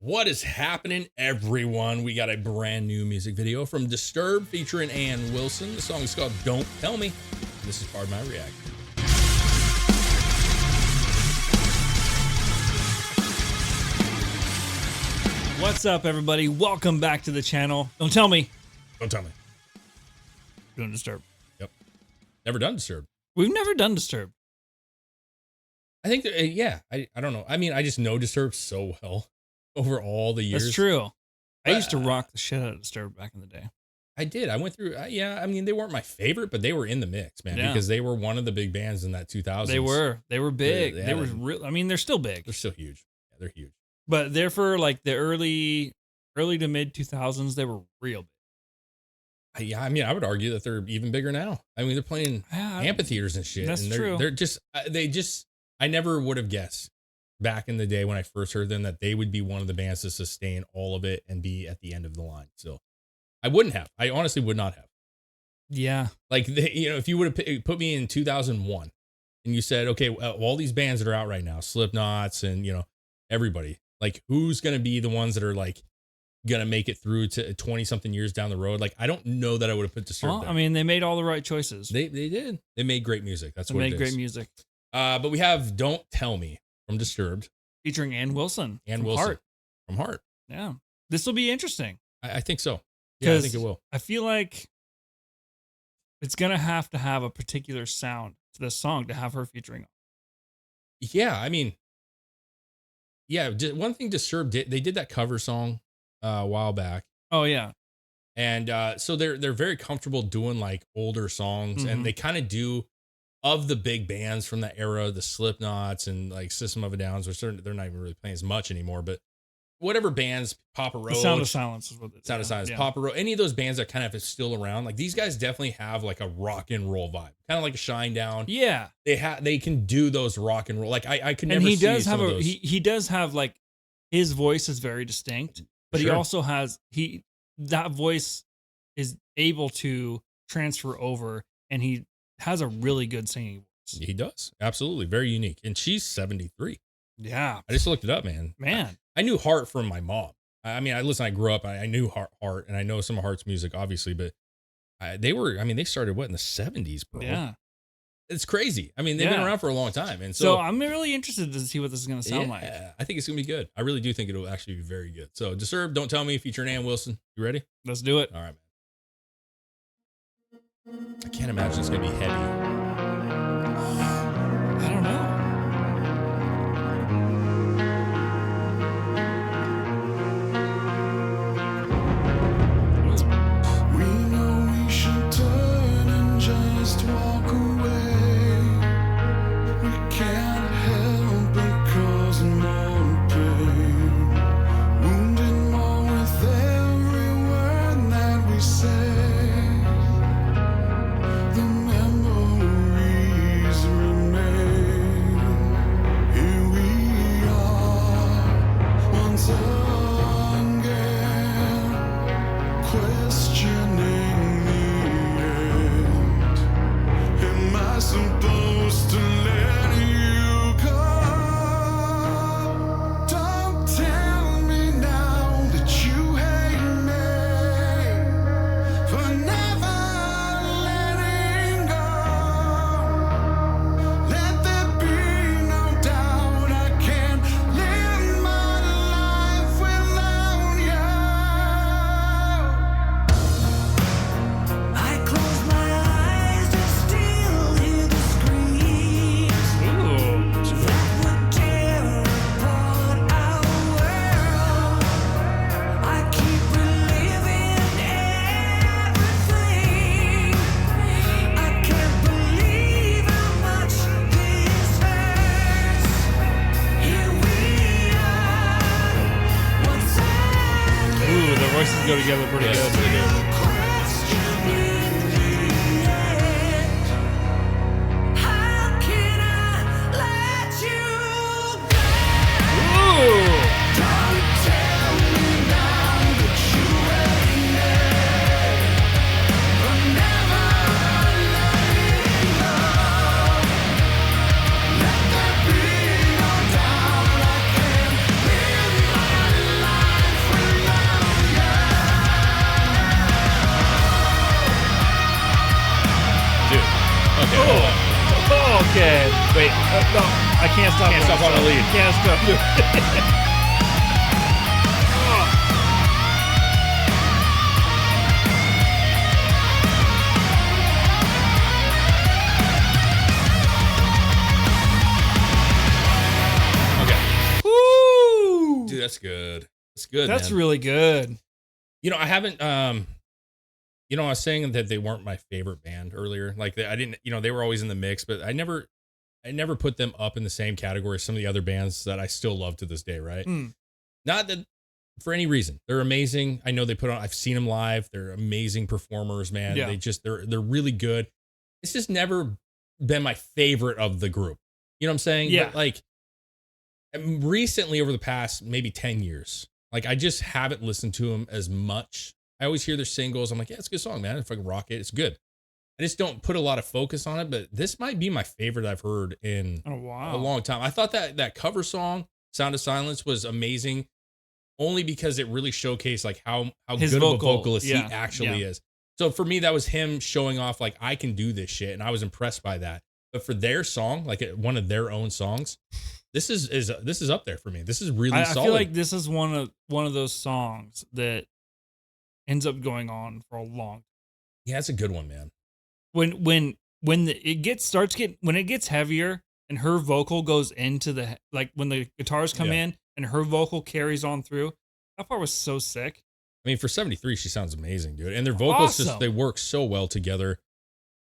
What is happening, everyone? We got a brand new music video from Disturbed featuring Ann Wilson. The song is called Don't Tell Me. This is part of my reaction. What's up, everybody? Welcome back to the channel. Don't tell me. Don't tell me. Doing Disturbed. Yep. Never done Disturbed. We've never done Disturbed. I think, yeah. I don't know. I mean, I just know Disturbed so well over all the years. That's true. I used to rock the shit out of Disturbed back in the day. I did. I went through, yeah, I mean, they weren't my favorite, but they were in the mix, man, because they were one of the big bands in that 2000s. They were big. They were real. I mean, they're still big. They're still huge. Yeah, they're huge. But they're for like the early to mid 2000s, they were real big. Yeah, I mean, I would argue that they're even bigger now. I mean, they're playing amphitheaters and shit. That's and true. They're just, I never would have guessed back in the day when I first heard them that they would be one of the bands to sustain all of it and be at the end of the line. So I wouldn't have. I honestly would not have. Yeah. Like, if you would have put me in 2001 and you said, okay, all these bands that are out right now, Slipknots and, everybody, like, who's going to be the ones that are like going to make it through to 20 something years down the road? Like, I don't know that I would have put Disturbed there. I mean, they made all the right choices. They did. They made great music. That's what it is. They made great music. But we have Don't Tell Me from Disturbed. Featuring Ann Wilson. Ann Wilson. Heart. From Heart. Yeah. This will be interesting. I think so. Yeah, I think it will. I feel like it's going to have a particular sound to this song to have her featuring on. Yeah, I mean, yeah, one thing Disturbed did, they did that cover song a while back. Oh, yeah. And so they're very comfortable doing like older songs, and they kind of do, of the big bands from that era, the Slipknots and like System of a Down, which they're not even really playing as much anymore, but whatever bands, Papa Roach, Sound of Silence is what it's Sound of Silence, Papa Roach, any of those bands that kind of is still around, like these guys definitely have like a rock and roll vibe, kind of like a Shinedown. Yeah, they can do those rock and roll. Like I could never. And he see does have those. He does have like, his voice is very distinct, but he also has that voice is able to transfer over, and he has a really good singing voice. He does, absolutely, very unique. And she's 73. Yeah, I just looked it up, man. I knew Heart from my mom. I mean, I grew up, I knew Heart, and I know some of Heart's music, obviously, but they started in the 70s, bro. Yeah. It's crazy. I mean, they've been around for a long time. And so I'm really interested to see what this is going to sound like. I think it's going to be good. I really do think it'll actually be very good. So Disturbed, Don't Tell Me, featuring Ann Wilson. You ready? Let's do it. All right, man. I can't imagine it's going to be heavy. I don't know. Go together pretty good. Okay. Wait. No, I can't stop. Can't stop on the lead. Can't stop. Okay. Woo! Dude, that's good. That's good. That's man. really good. You know, I haven't. You know, I was saying that they weren't my favorite band earlier. Like, I didn't. You know, they were always in the mix, but I never put them up in the same category as some of the other bands that I still love to this day. Right? Not that for any reason. They're amazing. I know they put on. I've seen them live. They're amazing performers, man. Yeah. They're really good. It's just never been my favorite of the group. You know what I'm saying? Yeah. But like recently, over the past maybe 10 years. Like, I just haven't listened to them as much. I always hear their singles. I'm like, yeah, it's a good song, man. If I can rock it, it's good. I just don't put a lot of focus on it, but this might be my favorite I've heard in a long time. I thought that cover song, Sound of Silence, was amazing only because it really showcased like how His good vocal, of a vocalist he actually yeah. is. So for me, that was him showing off like, I can do this shit, and I was impressed by that. But for their song, like one of their own songs, this is up there for me. This is really solid. I feel like this is one of those songs that ends up going on for a long time. Yeah, it's a good one, man. When it gets heavier and her vocal goes into the, like when the guitars come in and her vocal carries on through, that part was so sick. I mean, for 73, she sounds amazing, dude. And their vocals they work so well together.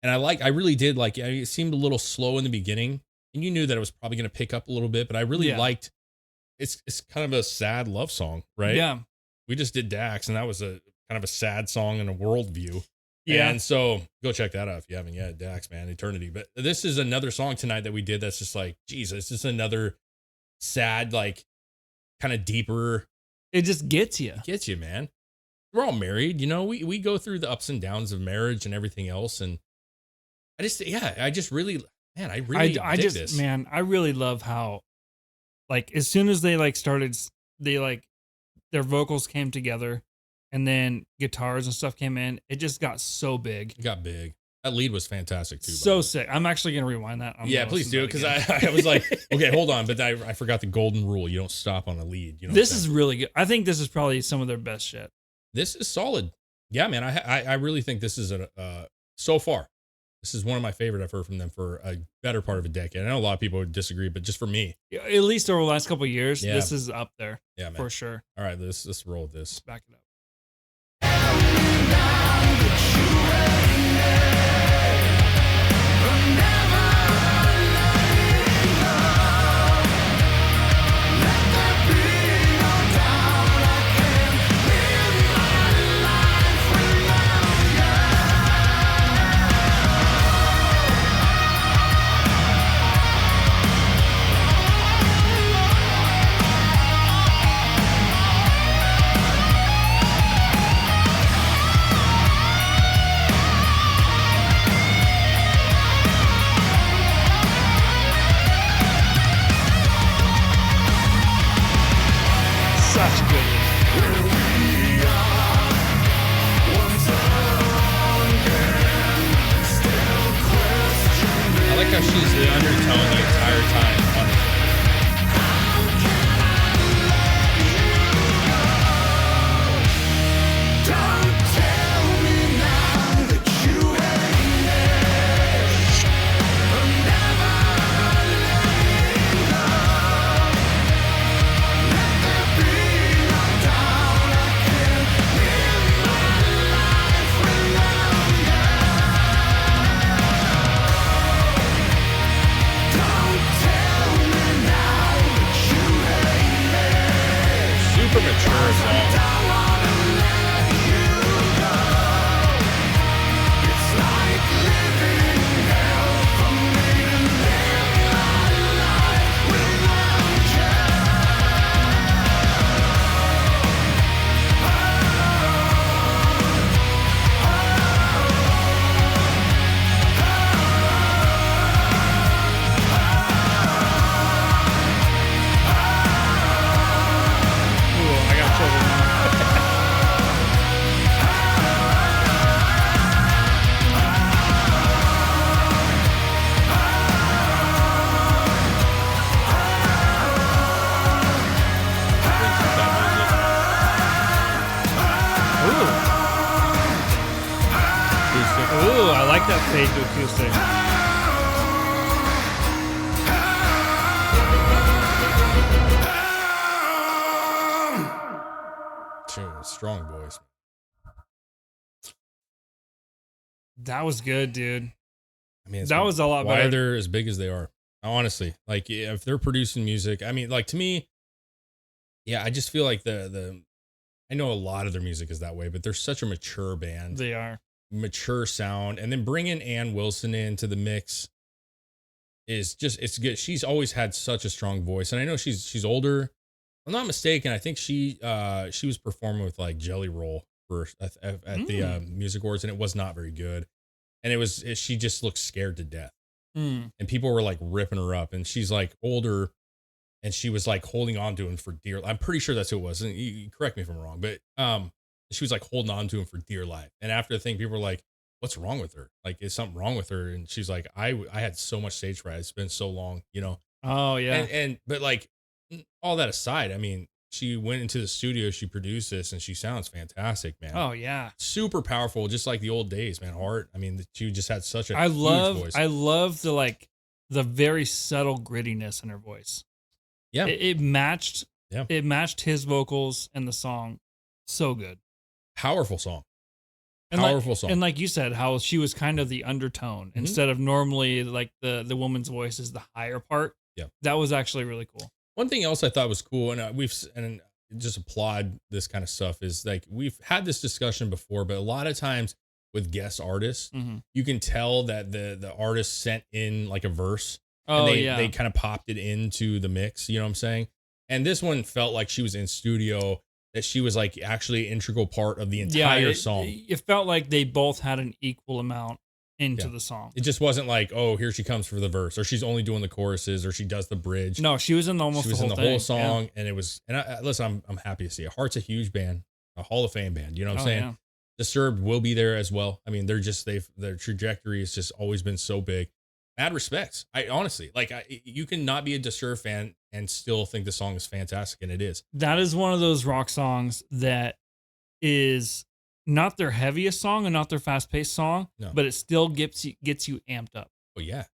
And I really did like, it seemed a little slow in the beginning, and you knew that it was probably going to pick up a little bit, but I really liked, it's kind of a sad love song, right? Yeah. We just did Dax, and that was a kind of a sad song in a worldview. Yeah. And so go check that out if you haven't yet. Dax, man, Eternity. But this is another song tonight that we did that's just like, Jesus, it's just another sad, like kind of deeper. It just gets you. It gets you, man. We're all married, you know, we go through the ups and downs of marriage and everything else. And I really dig this. Man, I really love how, like, as soon as they like started, their vocals came together, and then guitars and stuff came in. It just got so big. It got big. That lead was fantastic too. So sick. I'm actually gonna rewind that. Yeah, please do, because I was like, okay, hold on, but I forgot the golden rule. You don't stop on a lead. You know, this is really good. I think this is probably some of their best shit. This is solid. Yeah, man. I really think this is so far. This is one of my favorite I've heard from them for a better part of a decade. I know a lot of people would disagree, but just for me, at least over the last couple of years, this is up there. Yeah, man. For sure. All right, let's roll with this. Back it up. She's the undertone the entire time. Don't tell me now that you hate me. I'm never letting go. Let there be no doubt I can't live my life without you. Don't tell me now that you hate me. Super mature song. I don't wanna let you go. It's like living hell for me to live my life without you. Ooh, I got children now. like that fade to acoustic. Strong voice. That was good, dude. I mean, that was a lot why better. they're as big as they are. Honestly, like if they're producing music, I mean, like to me, yeah, I just feel like I know a lot of their music is that way, but they're such a mature band. They are. Mature sound, and then bringing Ann Wilson into the mix is just, it's good. She's always had such a strong voice, and I know she's older. If I'm not mistaken, I think she was performing with like Jelly Roll at the music awards, and it was not very good. And she just looked scared to death, and people were like ripping her up, and she's like older, and she was like holding on to him for dear. I'm pretty sure that's who it was, and you correct me if I'm wrong, but she was like holding on to him for dear life. And after the thing, people were like, "What's wrong with her? Like, is something wrong with her?" And she's like, "I had so much stage fright. It's been so long, you know." Oh yeah. But like all that aside, I mean, she went into the studio, she produced this, and she sounds fantastic, man. Oh yeah. Super powerful, just like the old days, man. Heart. I mean, she just had such a huge voice. I love the very subtle grittiness in her voice. Yeah. It matched. Yeah. It matched his vocals and the song so good. Powerful song. Song. And like you said, how she was kind of the undertone instead of normally like the woman's voice is the higher part. Yeah. That was actually really cool. One thing else I thought was cool, and just applaud this kind of stuff, is like we've had this discussion before, but a lot of times with guest artists, you can tell that the artist sent in like a verse. Oh, and they kind of popped it into the mix, you know what I'm saying? And this one felt like she was in studio, that she was like actually an integral part of the entire song. It felt like they both had an equal amount into the song. It just wasn't like, oh, here she comes for the verse, or she's only doing the choruses, or she does the bridge. No, she was in the whole song, and it was. And listen, I'm happy to see it. Heart's a huge band, a Hall of Fame band. You know what I'm saying? Yeah. Disturbed will be there as well. I mean, their trajectory has just always been so big. Mad respects. I honestly, like, you can not be a Disturbed fan and still think the song is fantastic, and it is. That is one of those rock songs that is not their heaviest song and not their fast-paced song, but it still gets you amped up. Oh yeah,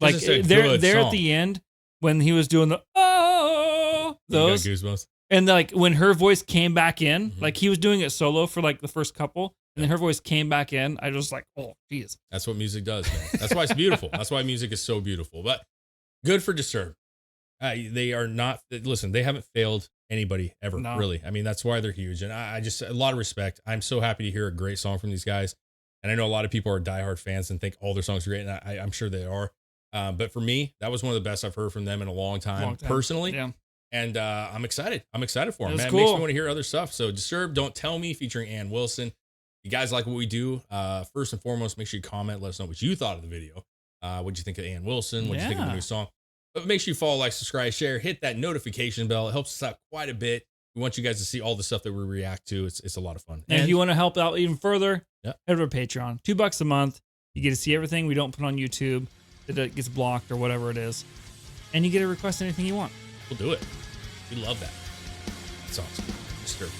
like they're at the end when he was doing the those you got goosebumps. And like when her voice came back in, like he was doing it solo for like the first couple. And then her voice came back in. I was like, oh, geez. That's what music does, man. That's why it's beautiful. That's why music is so beautiful. But good for Disturbed. They are not, listen, they haven't failed anybody ever, really. I mean, that's why they're huge. And I just, a lot of respect. I'm so happy to hear a great song from these guys. And I know a lot of people are diehard fans and think all their songs are great. And I'm sure they are. But for me, that was one of the best I've heard from them in a long time. Personally. Yeah. And I'm excited. I'm excited for them, man. Cool. It makes me want to hear other stuff. So Disturbed, Don't Tell Me, featuring Ann Wilson. You guys like what we do, first and foremost, make sure you comment. Let us know what you thought of the video. What'd you think of Ann Wilson? What'd you think of the new song? But make sure you follow, like, subscribe, share, hit that notification bell. It helps us out quite a bit. We want you guys to see all the stuff that we react to. It's a lot of fun. And if you want to help out even further, head over to Patreon. $2 a month. You get to see everything we don't put on YouTube that gets blocked or whatever it is. And you get to request anything you want. We'll do it. We love that. That's awesome. Disturbed.